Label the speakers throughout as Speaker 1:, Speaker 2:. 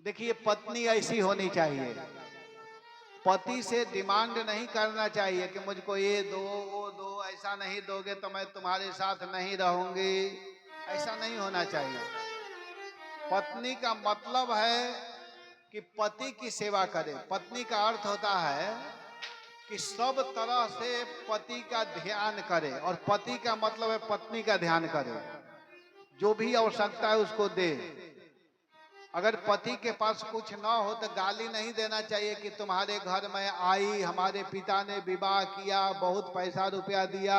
Speaker 1: देखिए, पत्नी ऐसी होनी चाहिए, पति से डिमांड नहीं करना चाहिए कि मुझको ये दो वो दो, ऐसा नहीं दोगे तो मैं तुम्हारे साथ नहीं रहूंगी। ऐसा नहीं होना चाहिए। पत्नी का मतलब है कि पति की सेवा करे। पत्नी का अर्थ होता है कि सब तरह से पति का ध्यान करे, और पति का मतलब है पत्नी का ध्यान करे, जो भी आवश्यकता है उसको दे। अगर पति के पास कुछ ना हो तो गाली नहीं देना चाहिए कि तुम्हारे घर में आई, हमारे पिता ने विवाह किया, बहुत पैसा रुपया दिया,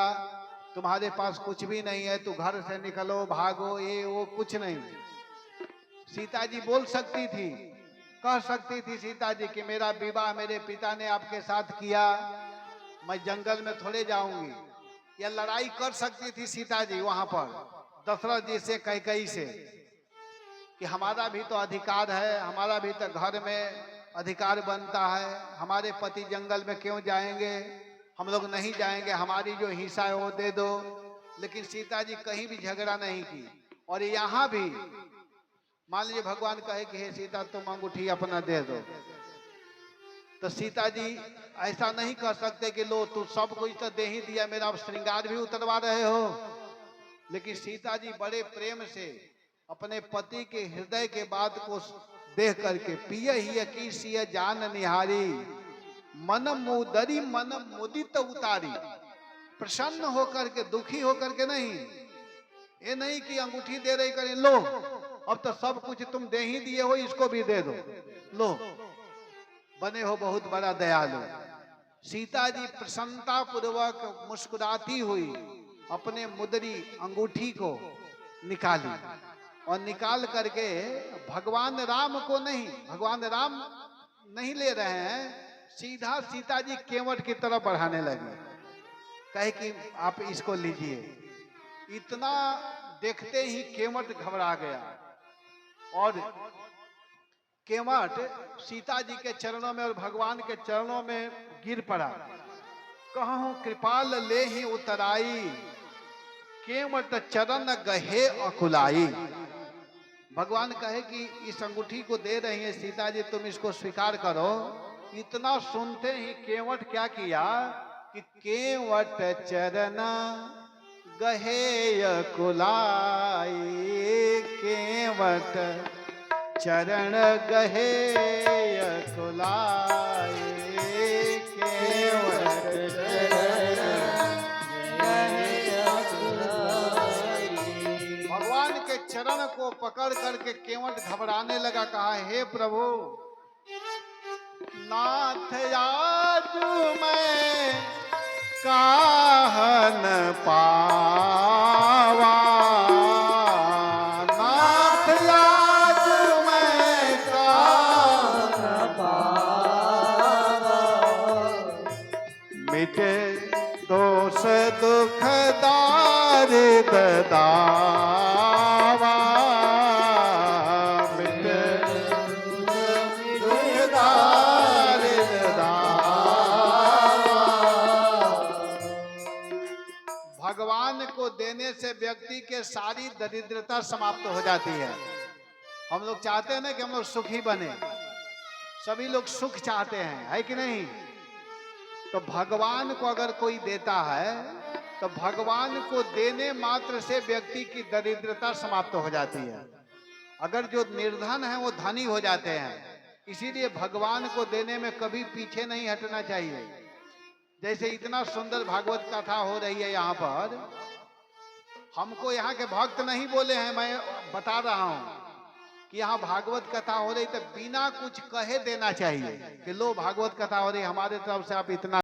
Speaker 1: तुम्हारे पास कुछ भी नहीं है, तू घर से निकलो, भागो, ये वो कुछ नहीं। सीता जी बोल सकती थी, कह सकती थी सीता जी कि मेरा विवाह मेरे पिता ने आपके साथ किया, मैं जंगल में थोड़े जाऊंगी। या लड़ाई कर सकती थी सीता जी वहां पर दशरथ जी से, कैकेयी से, कि हमारा भी तो अधिकार है, हमारा भी तो घर में अधिकार बनता है, हमारे पति जंगल में क्यों जाएंगे, हम लोग नहीं जाएंगे, हमारी जो हिस्सा है वो दे दो। लेकिन सीता जी कहीं भी झगड़ा नहीं की। और यहाँ भी मान लीजिए भगवान कहे कि हे सीता तुम अंगूठी अपना दे दो, तो सीता जी ऐसा नहीं कर सकते कि लो तू सब कुछ तो दे ही दिया, मेरा श्रृंगार भी उतरवा रहे हो। लेकिन सीता जी बड़े प्रेम से अपने पति के हृदय के बात को देख करके, पिय ही की सिय जान निहारी, मन मुदरी मन मुदित उतारी, प्रसन्न होकर के, दुखी होकर के नहीं। ये नहीं कि अंगूठी दे रही करें, लो अब तो सब कुछ तुम दे ही दिए हो, इसको भी दे दो, लो बने हो बहुत बड़ा दयालु। सीता जी प्रसन्नता पूर्वक मुस्कुराती हुई अपने मुदरी अंगूठी को निकाली, और निकाल करके भगवान राम को नहीं, भगवान राम नहीं ले रहे हैं, सीधा सीता जी केवट की तरफ बढ़ाने लगी, कहे कि आप इसको लीजिए। इतना देखते ही केवट घबरा गया, और केवट सीता जी के चरणों में और भगवान के चरणों में गिर पड़ा। कहूं कृपाल ले ही उतराई, केवट चरण गहे अकुलाई। भगवान कहे कि इस अंगूठी को दे रही है सीता जी, तुम इसको स्वीकार करो। इतना सुनते ही केवट क्या किया कि केवट चरण गहे अकुलाई, केवट चरण गहे अकुलाई, केवट भगवान के चरण को पकड़ करके केवट घबराने लगा। कहा हे प्रभु नाथ आज मैं काहन पावा, नाथ आज मैं काहन पावा, मिटे दोष दुख दारिद दावा, मिटे दुख दारिद दावा। भगवान को देने से व्यक्ति के सारी दरिद्रता समाप्त हो जाती है। हम लोग चाहते हैं ना कि हम लोग सुखी बने, सभी लोग सुख चाहते हैं, है कि नहीं? तो भगवान को अगर कोई देता है तो भगवान को देने मात्र से व्यक्ति की दरिद्रता समाप्त हो जाती है। अगर जो निर्धन है वो धनी हो जाते हैं। इसीलिए भगवान को देने में कभी पीछे नहीं हटना चाहिए। जैसे इतना सुंदर भागवत कथा हो रही है यहाँ पर, हमको यहाँ के भक्त नहीं बोले हैं, मैं बता रहा हूँ कि यहाँ भागवत कथा हो रही तो बिना कुछ कहे देना चाहिए कि लो भागवत कथा हो रही, हमारे तरफ से आप इतना